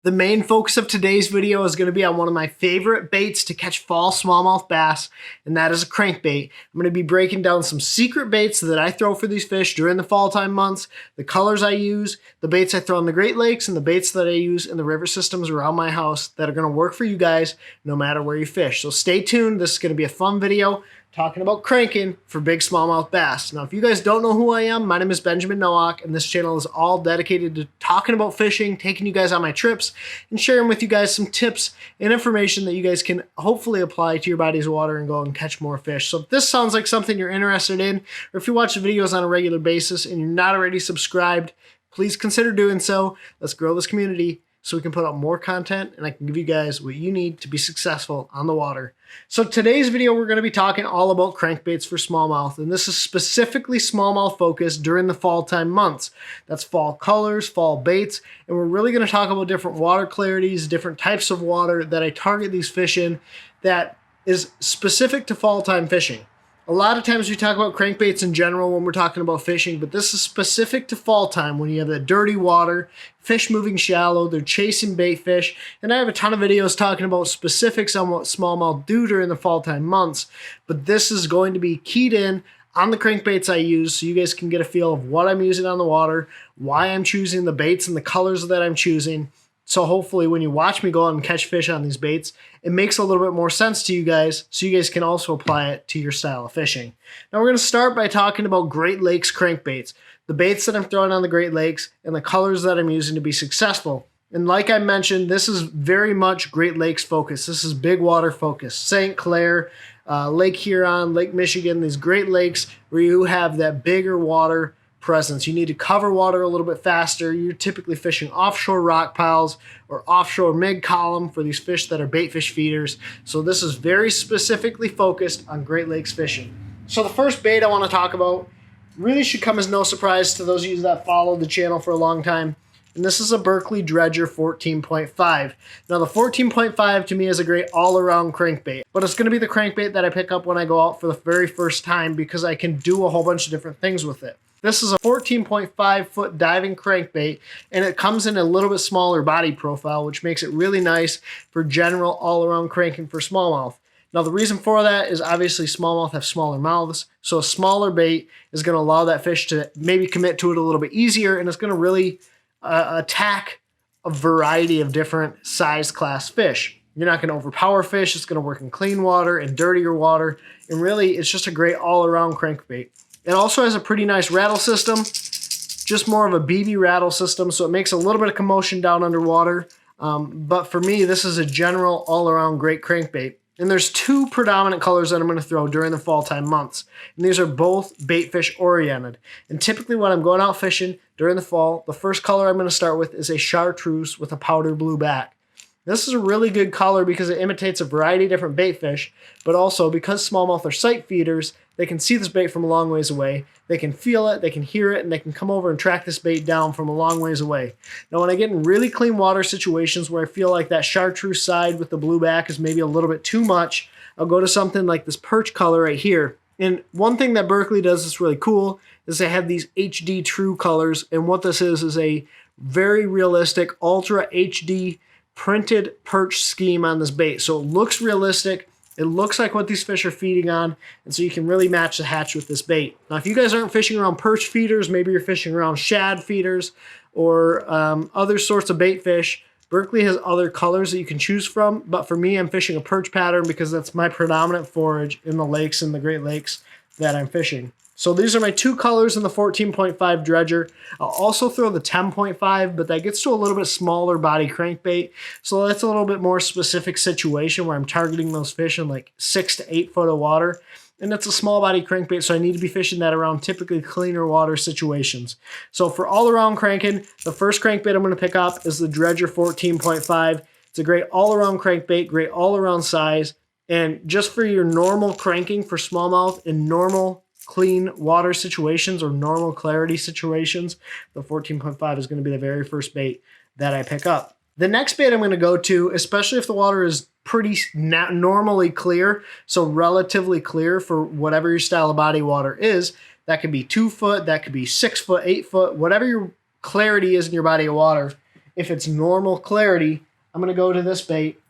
The main focus of today's video is going to be on one of my favorite baits to catch fall smallmouth bass, and that is a crankbait. I'm going to be breaking down some secret baits that I throw for these fish during the fall time months, the colors I use, the baits I throw in the Great Lakes, and the baits that I use in the river systems around my house that are going to work for you guys no matter where you fish. So stay tuned. This is going to be a fun video talking about cranking for big smallmouth bass. Now, if you guys don't know who I am, my name is Benjamin Nowak, and this channel is all dedicated to talking about fishing, taking you guys on my trips, and sharing with you guys some tips and information that you guys can hopefully apply to your body's water and go and catch more fish. So if this sounds like something you're interested in, or if you watch the videos on a regular basis and you're not already subscribed, please consider doing so. Let's grow this community so we can put out more content and I can give you guys what you need to be successful on the water. So today's video, we're going to be talking all about crankbaits for smallmouth, and this is specifically smallmouth focused during the fall time months. That's fall colors, fall baits, and we're really going to talk about different water clarities, different types of water that I target these fish in that is specific to fall time fishing. A lot of times we talk about crankbaits in general when we're talking about fishing, but this is specific to fall time when you have that dirty water, fish moving shallow, they're chasing bait fish, and I have a ton of videos talking about specifics on what smallmouth do during the fall time months, but this is going to be keyed in on the crankbaits I use so you guys can get a feel of what I'm using on the water, why I'm choosing the baits and the colors that I'm choosing. So hopefully when you watch me go out and catch fish on these baits, it makes a little bit more sense to you guys so you guys can also apply it to your style of fishing. Now we're going to start by talking about Great Lakes crankbaits, the baits that I'm throwing on the Great Lakes and the colors that I'm using to be successful. And like I mentioned, this is very much Great Lakes focused. This is big water focused. St. Clair, Lake Huron, Lake Michigan, these Great Lakes where you have that bigger water presence. You need to cover water a little bit faster. You're typically fishing offshore rock piles or offshore mid-column for these fish that are bait fish feeders. So this is very specifically focused on Great Lakes fishing. So the first bait I want to talk about really should come as no surprise to those of you that follow the channel for a long time. And this is a Berkley Dredger 14.5. Now the 14.5 to me is a great all-around crankbait, but it's going to be the crankbait that I pick up when I go out for the very first time because I can do a whole bunch of different things with it. This is a 14.5 foot diving crankbait, and it comes in a little bit smaller body profile, which makes it really nice for general all-around cranking for smallmouth. Now the reason for that is obviously smallmouth have smaller mouths, so a smaller bait is going to allow that fish to maybe commit to it a little bit easier, and it's going to really attack a variety of different size class fish. You're not going to overpower fish. It's going to work in clean water and dirtier water, and really it's just a great all-around crankbait. It also has a pretty nice rattle system, just more of a BB rattle system, so it makes a little bit of commotion down underwater. But for me, this is a general all-around great crankbait. And there's two predominant colors that I'm going to throw during the fall time months. And these are both bait fish oriented. And typically when I'm going out fishing during the fall, the first color I'm going to start with is a chartreuse with a powder blue back. This is a really good color because it imitates a variety of different bait fish, but also because smallmouth are sight feeders, they can see this bait from a long ways away. They can feel it, they can hear it, and they can come over and track this bait down from a long ways away. Now, when I get in really clean water situations where I feel like that chartreuse side with the blue back is maybe a little bit too much, I'll go to something like this perch color right here. And one thing that Berkley does that's really cool is they have these HD true colors, and what this is a very realistic Ultra HD printed perch scheme on this bait. So it looks realistic. It looks like what these fish are feeding on, and so you can really match the hatch with this bait. Now, if you guys aren't fishing around perch feeders, maybe you're fishing around shad feeders or other sorts of bait fish, Berkley has other colors that you can choose from, but for me, I'm fishing a perch pattern because that's my predominant forage in the lakes and the Great Lakes that I'm fishing. So these are my two colors in the 14.5 Dredger. I'll also throw the 10.5, but that gets to a little bit smaller body crankbait. So that's a little bit more specific situation where I'm targeting those fish in like 6 to 8 foot of water. And it's a small body crankbait, so I need to be fishing that around typically cleaner water situations. So for all around cranking, the first crankbait I'm going to pick up is the Dredger 14.5. It's a great all around crankbait, great all around size. And just for your normal cranking for smallmouth in normal clean water situations or normal clarity situations, the 14.5 is going to be the very first bait that I pick up. The next bait I'm going to go to, especially if the water is pretty normally clear, so relatively clear for whatever your style of body water is, that could be 2 foot, that could be 6 foot, 8 foot, whatever your clarity is in your body of water, if it's normal clarity, I'm going to go to this bait,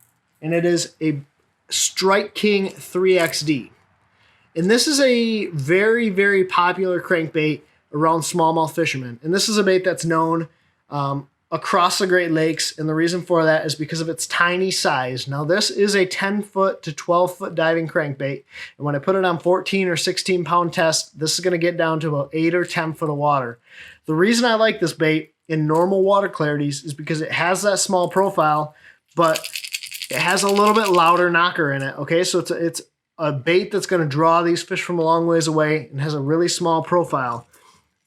and it is a Strike King 3XD. And this is a very, very popular crankbait around smallmouth fishermen. And this is a bait that's known across the Great Lakes, and the reason for that is because of its tiny size. Now, this is a 10-foot to 12-foot diving crankbait, and when I put it on 14 or 16-pound test, this is going to get down to about 8 or 10 foot of water. The reason I like this bait in normal water clarities is because it has that small profile, but it has a little bit louder knocker in it, okay? So it's a bait that's going to draw these fish from a long ways away and has a really small profile.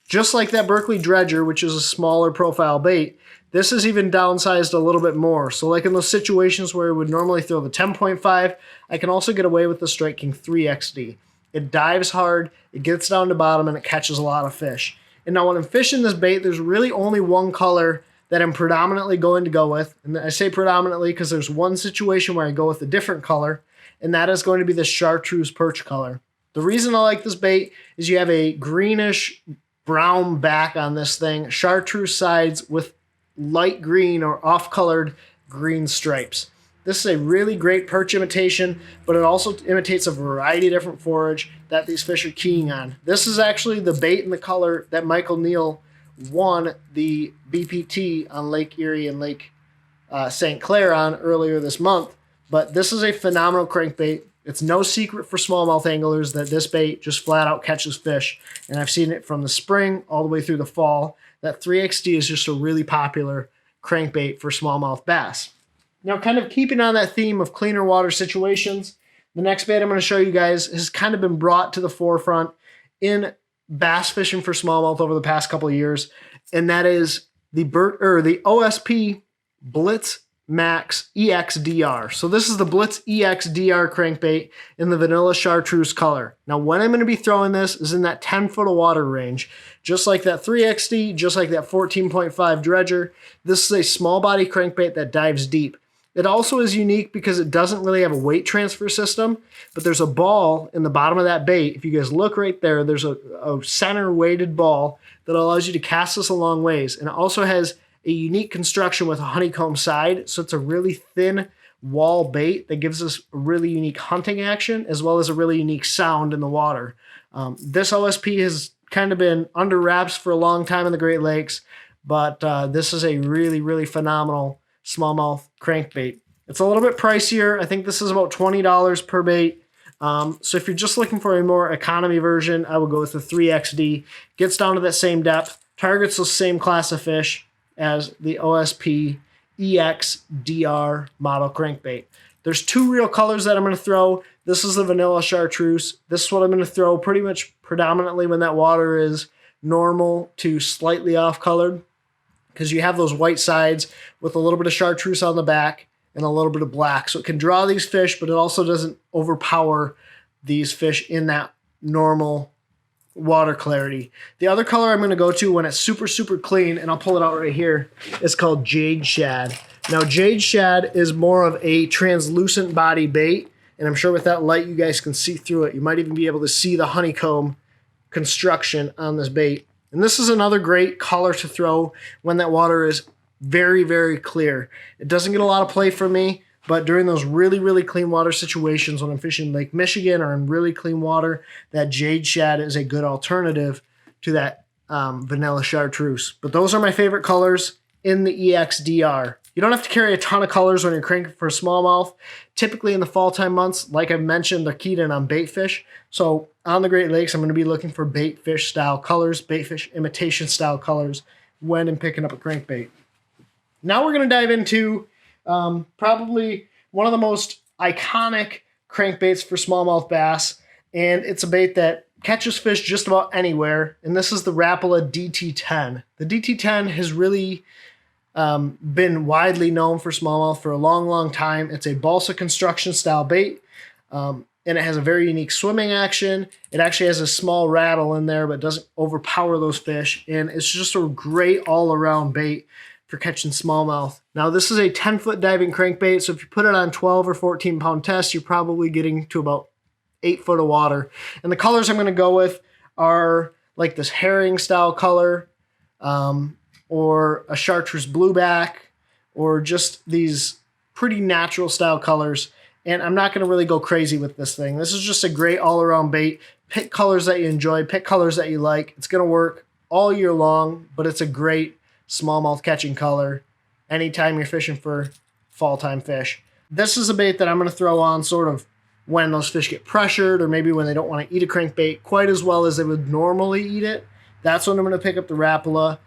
Just like that Berkley Dredger, which is a smaller profile bait, this is even downsized a little bit more. So like in those situations where we would normally throw the 10.5, I can also get away with the Strike King 3XD. It dives hard, it gets down to bottom, and it catches a lot of fish. And now when I'm fishing this bait, there's really only one color that I'm predominantly going to go with. And I say predominantly because there's one situation where I go with a different color, and that is going to be the chartreuse perch color. The reason I like this bait is you have a greenish brown back on this thing, chartreuse sides with light green or off-colored green stripes. This is a really great perch imitation, but it also imitates a variety of different forage that these fish are keying on. This is actually the bait and the color that Michael Neal won the BPT on Lake Erie and Lake St. Clair on earlier this month. But this is a phenomenal crankbait. It's no secret for smallmouth anglers that this bait just flat out catches fish. And I've seen it from the spring all the way through the fall. That 3XD is just a really popular crankbait for smallmouth bass. Now, kind of keeping on that theme of cleaner water situations, the next bait I'm going to show you guys has kind of been brought to the forefront in bass fishing for smallmouth over the past couple of years, and that is the OSP Blitz Max EXDR. So this is the Blitz EXDR crankbait in the vanilla chartreuse color. Now, when I'm going to be throwing this is in that 10 foot of water range. Just like that 3XD, just like that 14.5 Dredger, this is a small body crankbait that dives deep. It also is unique because it doesn't really have a weight transfer system, but there's a ball in the bottom of that bait. If you guys look right there, there's a center weighted ball that allows you to cast this a long ways. And it also has a unique construction with a honeycomb side, so it's a really thin wall bait that gives us a really unique hunting action as well as a really unique sound in the water. This OSP has kind of been under wraps for a long time in the Great Lakes, but this is a really, really phenomenal smallmouth crankbait. It's a little bit pricier. I think this is about $20 per bait. So if you're just looking for a more economy version, I would go with the 3XD. Gets down to that same depth, targets the same class of fish as the OSP EXDR model crankbait. There's two real colors that I'm going to throw. This is the vanilla chartreuse. This is what I'm going to throw pretty much predominantly when that water is normal to slightly off colored, because you have those white sides with a little bit of chartreuse on the back and a little bit of black. So it can draw these fish, but it also doesn't overpower these fish in that normal water clarity. The other color I'm going to go to when it's super, super clean, and I'll pull it out right here, is called Jade Shad. Now, Jade Shad is more of a translucent body bait, and I'm sure with that light you guys can see through it. You might even be able to see the honeycomb construction on this bait. And this is another great color to throw when that water is very, very clear. It doesn't get a lot of play from me, but during those really, really clean water situations when I'm fishing Lake Michigan or in really clean water, that Jade Shad is a good alternative to that vanilla chartreuse. But those are my favorite colors in the EXDR. You don't have to carry a ton of colors when you're cranking for smallmouth. Typically in the fall time months, like I mentioned, they're keyed in on baitfish. So on the Great Lakes, I'm going to be looking for baitfish style colors, baitfish imitation style colors when I'm picking up a crankbait. Now we're going to dive into probably one of the most iconic crankbaits for smallmouth bass, and it's a bait that catches fish just about anywhere, and this is the Rapala DT10. The DT10 has really been widely known for smallmouth for a long, long time. It's a balsa construction style bait, and it has a very unique swimming action. It actually has a small rattle in there, but doesn't overpower those fish, and it's just a great all-around bait for catching smallmouth. Now, this is a 10-foot diving crankbait, so if you put it on 12 or 14-pound test, you're probably getting to about 8 foot of water. And the colors I'm going to go with are like this herring style color, or a chartreuse blueback, or just these pretty natural style colors. And I'm not going to really go crazy with this thing. This is just a great all-around bait. Pick colors that you enjoy, pick colors that you like. It's going to work all year long, but it's a great smallmouth catching color anytime you're fishing for fall time fish. This is a bait that I'm going to throw on sort of when those fish get pressured, or maybe when they don't want to eat a crankbait quite as well as they would normally eat it. That's when I'm going to pick up the Rapala.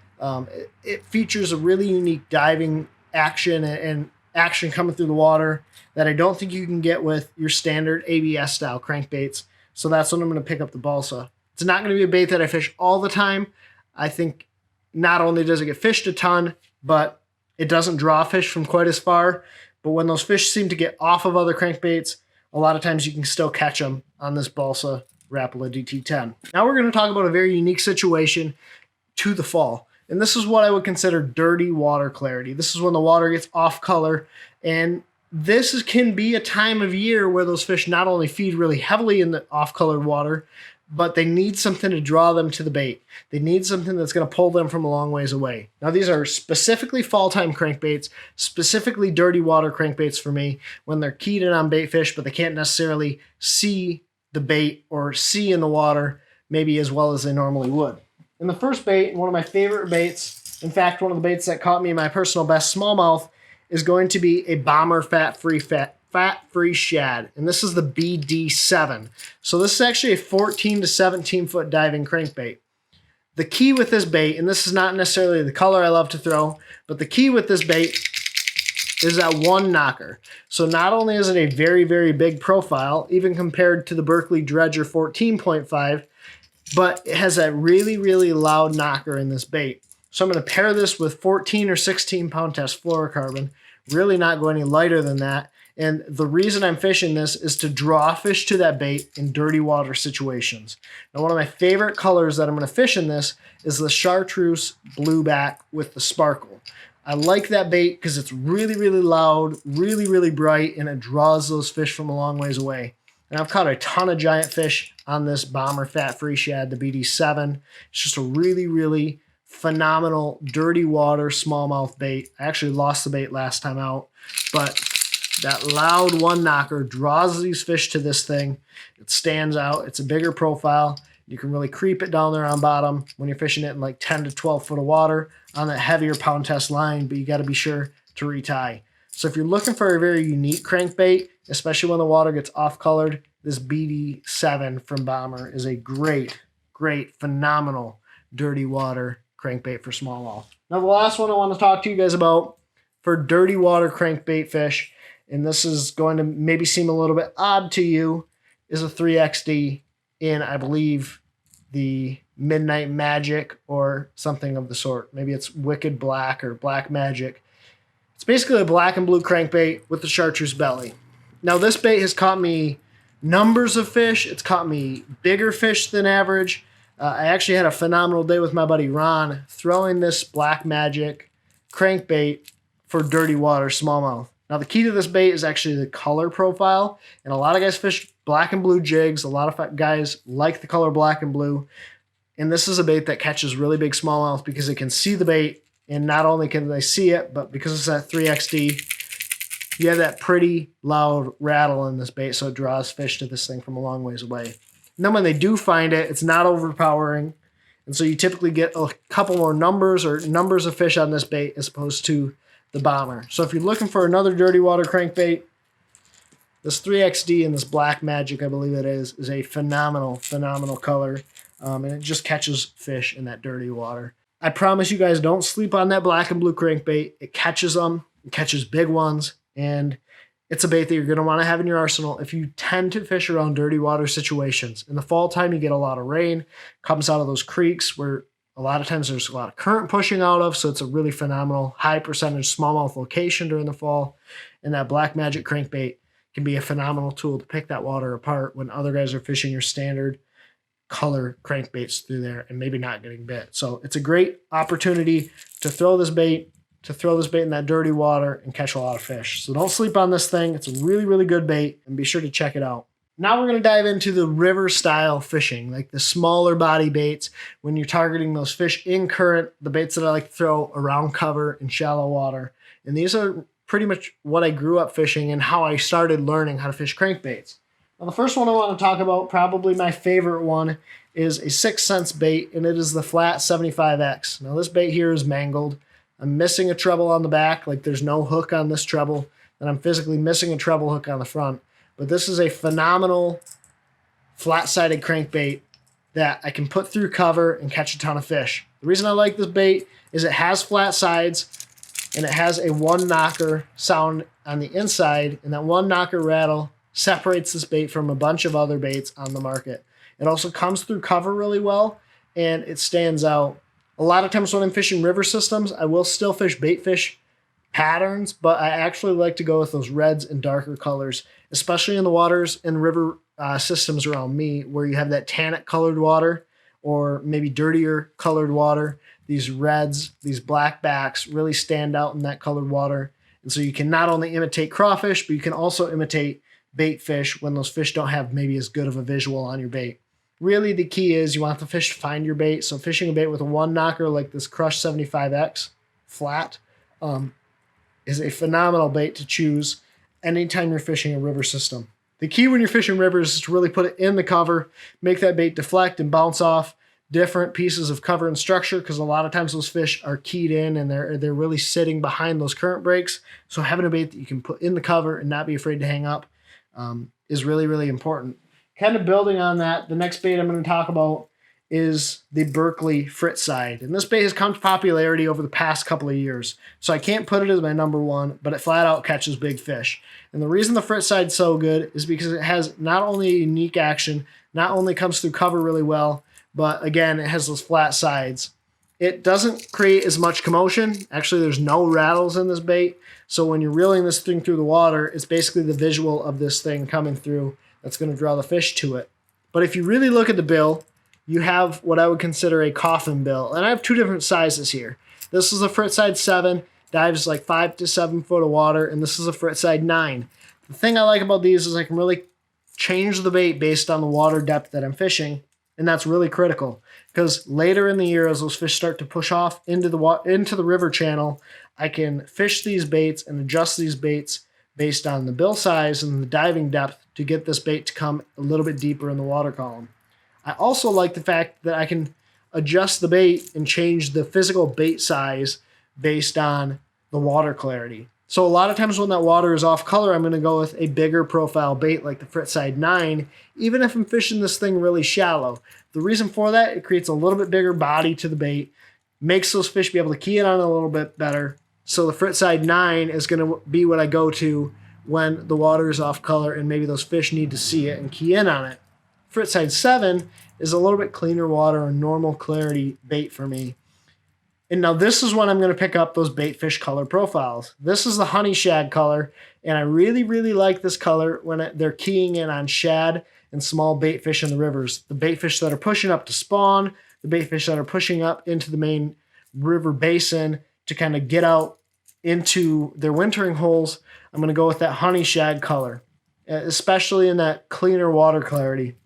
It features a really unique diving action and action coming through the water that I don't think you can get with your standard ABS style crankbaits. So that's when I'm going to pick up the balsa. It's not going to be a bait that I fish all the time. I think not only does it get fished a ton, but it doesn't draw fish from quite as far. But when those fish seem to get off of other crankbaits, a lot of times you can still catch them on this balsa Rapala DT10. Now we're going to talk about a very unique situation to the fall. And this is what I would consider dirty water clarity. This is when the water gets off color. And this can be a time of year where those fish not only feed really heavily in the off-colored water, but they need something to draw them to the bait. They need something that's going to pull them from a long ways away. Now, these are specifically fall-time crankbaits, specifically dirty water crankbaits for me, when they're keyed in on bait fish, but they can't necessarily see the bait or see in the water maybe as well as they normally would. And the first bait, one of my favorite baits, in fact, one of the baits that caught me my personal best smallmouth, is going to be a bomber fat-free shad. And this is the BD7. So this is actually a 14 to 17 foot diving crankbait. The key with this bait, and this is not necessarily the color I love to throw, but the key with this bait is that one knocker. So not only is it a very, very big profile, even compared to the Berkley Dredger 14.5, but it has that really, really loud knocker in this bait. So I'm going to pair this with 14 or 16 pound test fluorocarbon, really not go any lighter than that. And the reason I'm fishing this is to draw fish to that bait in dirty water situations. Now, one of my favorite colors that I'm going to fish in this is the chartreuse blueback with the sparkle. I like that bait because it's really, really loud, really, really bright, and it draws those fish from a long ways away. And I've caught a ton of giant fish on this bomber fat-free shad, the BD7. It's just a really, really phenomenal dirty water smallmouth bait. I actually lost the bait last time out, but that loud one knocker draws these fish to this thing. It stands out. It's a bigger profile. You can really creep it down there on bottom when you're fishing it in like 10 to 12 foot of water on that heavier pound test line, but you got to be sure to retie. So if you're looking for a very unique crankbait, especially when the water gets off colored, this BD7 from Bomber is a great, phenomenal dirty water crankbait for smallmouth. Now the last one I want to talk to you guys about for dirty water crankbait fish, and this is going to maybe seem a little bit odd to you, is a 3XD in, I believe, the Midnight Magic or something of the sort. Maybe it's Wicked Black or Black Magic. It's basically a black and blue crankbait with the chartreuse belly. Now this bait has caught me numbers of fish. It's caught me bigger fish than average. I actually had a phenomenal day with my buddy Ron throwing this Black Magic crankbait for dirty water smallmouth. Now the key to this bait is actually the color profile, and a lot of guys fish black and blue jigs. A lot of guys like the color black and blue, and this is a bait that catches really big smallmouth because it can see the bait, and not only can they see it, but because it's that 3XD, you have that pretty loud rattle in this bait, so it draws fish to this thing from a long ways away. And then when they do find it, it's not overpowering, and so you typically get a couple more numbers of fish on this bait as opposed to the Bomber. So if you're looking for another dirty water crankbait, this 3XD and this Black Magic, I believe it is a phenomenal color, and it just catches fish in that dirty water. I promise you guys, don't sleep on that black and blue crankbait. It catches them, it catches big ones, and it's a bait that you're going to want to have in your arsenal if you tend to fish around dirty water situations. In the fall time, you get a lot of rain, comes out of those creeks where a lot of times there's a lot of current pushing out of, so it's a really phenomenal high percentage smallmouth location during the fall. And that Black Magic crankbait can be a phenomenal tool to pick that water apart when other guys are fishing your standard color crankbaits through there and maybe not getting bit. So it's a great opportunity to throw this bait in that dirty water and catch a lot of fish. So don't sleep on this thing. It's a really, really good bait, and be sure to check it out. Now we're going to dive into the river style fishing, like the smaller body baits when you're targeting those fish in current, the baits that I like to throw around cover in shallow water. And these are pretty much what I grew up fishing and how I started learning how to fish crankbaits. Now, the first one I want to talk about, probably my favorite one, is a 6 cents bait, and it is the flat 75X. Now, this bait here is mangled. I'm missing a treble on the back, like there's no hook on this treble, and I'm physically missing a treble hook on the front. But this is a phenomenal flat-sided crankbait that I can put through cover and catch a ton of fish. The reason I like this bait is it has flat sides, and it has a one knocker sound on the inside, and that one knocker rattle separates this bait from a bunch of other baits on the market. It also comes through cover really well, and it stands out. A lot of times when I'm fishing river systems, I will still fish baitfish patterns, but I actually like to go with those reds and darker colors, especially in the waters and river systems around me where you have that tannic colored water or maybe dirtier colored water. These reds, these black backs really stand out in that colored water. And so you can not only imitate crawfish, but you can also imitate bait fish when those fish don't have maybe as good of a visual on your bait. Really, the key is you want the fish to find your bait. So fishing a bait with a one knocker like this Crush 75X flat is a phenomenal bait to choose anytime you're fishing a river system. The key when you're fishing rivers is to really put it in the cover, make that bait deflect and bounce off different pieces of cover and structure, because a lot of times those fish are keyed in and they're really sitting behind those current breaks. So having a bait that you can put in the cover and not be afraid to hang up is really, really important. Kind of building on that, the next bait I'm going to talk about is the Berkley Frit Side. And this bait has come to popularity over the past couple of years. So I can't put it as my number one, but it flat out catches big fish. And the reason the Frit Side's so good is because it has not only a unique action, not only comes through cover really well, but again, it has those flat sides. It doesn't create as much commotion. Actually, there's no rattles in this bait. So when you're reeling this thing through the water, it's basically the visual of this thing coming through that's going to draw the fish to it. But if you really look at the bill, you have what I would consider a coffin bill. And I have two different sizes here. This is a Frit Side 7, dives like 5 to 7 foot of water, and this is a Frit Side 9. The thing I like about these is I can really change the bait based on the water depth that I'm fishing, and that's really critical because later in the year, as those fish start to push off into the river channel, I can fish these baits and adjust these baits based on the bill size and the diving depth to get this bait to come a little bit deeper in the water column. I also like the fact that I can adjust the bait and change the physical bait size based on the water clarity. So a lot of times when that water is off color, I'm going to go with a bigger profile bait like the Frit Side 9, even if I'm fishing this thing really shallow. The reason for that, it creates a little bit bigger body to the bait, makes those fish be able to key in on it a little bit better. So the Frit Side 9 is going to be what I go to when the water is off color and maybe those fish need to see it and key in on it. Frit Side 7 is a little bit cleaner water or normal clarity bait for me. And now this is when I'm going to pick up those bait fish color profiles. This is the honey shad color, and I really, really like this color when they're keying in on shad and small bait fish in the rivers. The bait fish that are pushing up to spawn, the bait fish that are pushing up into the main river basin to kind of get out into their wintering holes. I'm going to go with that honey shad color, especially in that cleaner water clarity.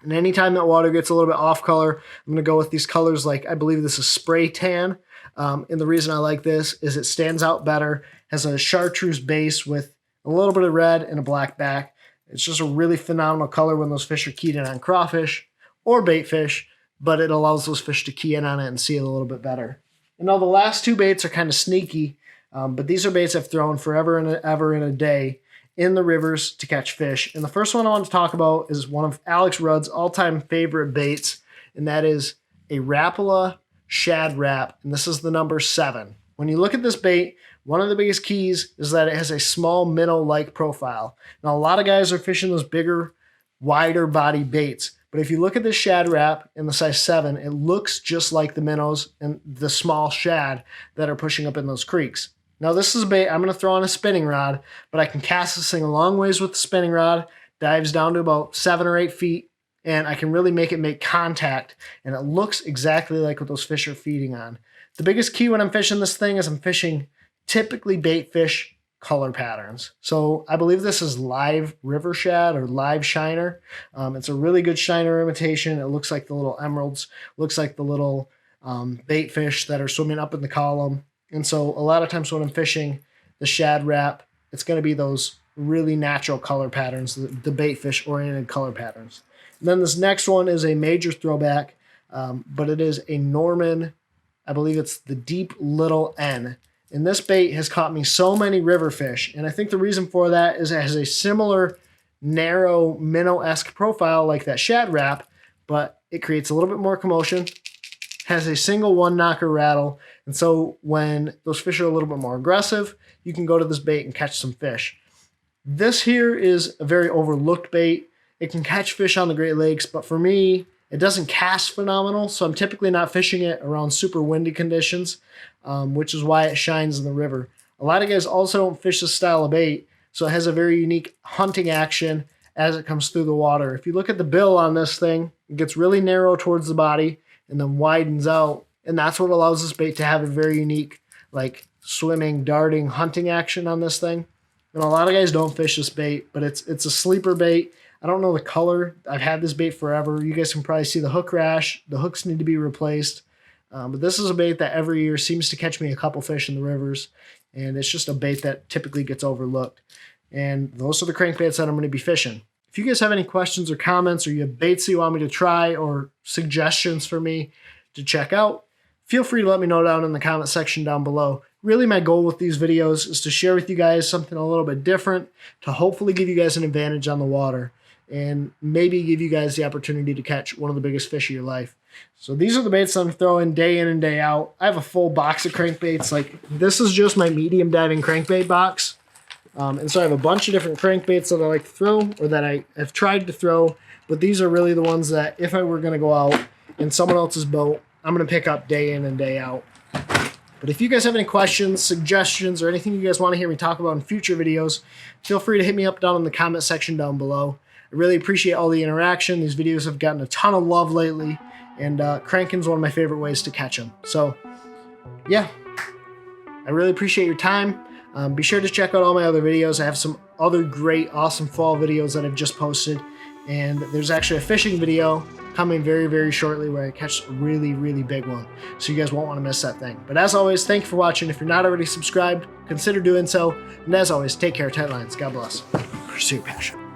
And anytime that water gets a little bit off color, I'm going to go with these colors like, I believe this is spray tan. And the reason I like this is it stands out better, has a chartreuse base with a little bit of red and a black back. It's just a really phenomenal color when those fish are keyed in on crawfish or bait fish, but it allows those fish to key in on it and see it a little bit better. And now the last two baits are kind of sneaky, but these are baits I've thrown forever and ever in a day in the rivers to catch fish. And the first one I want to talk about is one of Alex Rudd's all-time favorite baits, and that is a Rapala Shad Wrap, and this is the number 7. When you look at this bait, one of the biggest keys is that it has a small minnow-like profile. Now, a lot of guys are fishing those bigger, wider body baits, but if you look at this shad wrap in the size 7, it looks just like the minnows and the small shad that are pushing up in those creeks. Now this is a bait I'm going to throw on a spinning rod, but I can cast this thing a long ways with the spinning rod, dives down to about 7 or 8 feet, and I can really make it make contact, and it looks exactly like what those fish are feeding on. The biggest key when I'm fishing this thing is I'm fishing typically bait fish color patterns. So I believe this is live river shad or live shiner. It's a really good shiner imitation. It looks like the little emeralds, looks like the little bait fish that are swimming up in the column. And so a lot of times when I'm fishing the shad wrap, it's going to be those really natural color patterns, the baitfish oriented color patterns. And then this next one is a major throwback, but it is a Norman, I believe it's the Deep Little N. And this bait has caught me so many river fish. And I think the reason for that is it has a similar narrow minnow-esque profile like that shad wrap, but it creates a little bit more commotion, has a single one knocker rattle. And so when those fish are a little bit more aggressive, you can go to this bait and catch some fish. This here is a very overlooked bait. It can catch fish on the Great Lakes, but for me, it doesn't cast phenomenal, so I'm typically not fishing it around super windy conditions, which is why it shines in the river. A lot of guys also don't fish this style of bait, so it has a very unique hunting action as it comes through the water. If you look at the bill on this thing, it gets really narrow towards the body and then widens out, and that's what allows this bait to have a very unique, like, swimming, darting, hunting action on this thing. And a lot of guys don't fish this bait, but it's a sleeper bait. I don't know the color. I've had this bait forever. You guys can probably see the hook rash. The hooks need to be replaced. But this is a bait that every year seems to catch me a couple fish in the rivers. And it's just a bait that typically gets overlooked. And those are the crankbaits that I'm going to be fishing. If you guys have any questions or comments, or you have baits that you want me to try, or suggestions for me to check out, feel free to let me know down in the comment section down below. Really, my goal with these videos is to share with you guys something a little bit different, to hopefully give you guys an advantage on the water, and maybe give you guys the opportunity to catch one of the biggest fish of your life. So these are the baits that I'm throwing day in and day out. I have a full box of crankbaits. Like, this is just my medium diving crankbait box. And so I have a bunch of different crankbaits that I like to throw, or that I have tried to throw, but these are really the ones that if I were going to go out in someone else's boat, I'm going to pick up day in and day out. But if you guys have any questions, suggestions, or anything you guys want to hear me talk about in future videos, feel free to hit me up down in the comment section down below. I really appreciate all the interaction. These videos have gotten a ton of love lately, and cranking is one of my favorite ways to catch them. So, yeah, I really appreciate your time. Be sure to check out all my other videos. I have some other great, awesome fall videos that I've just posted, and there's actually a fishing video coming very, very shortly where I catch a really, really big one. So you guys won't want to miss that thing. But as always, thank you for watching. If you're not already subscribed, consider doing so. And as always, take care, tight lines. God bless. Pursue passion.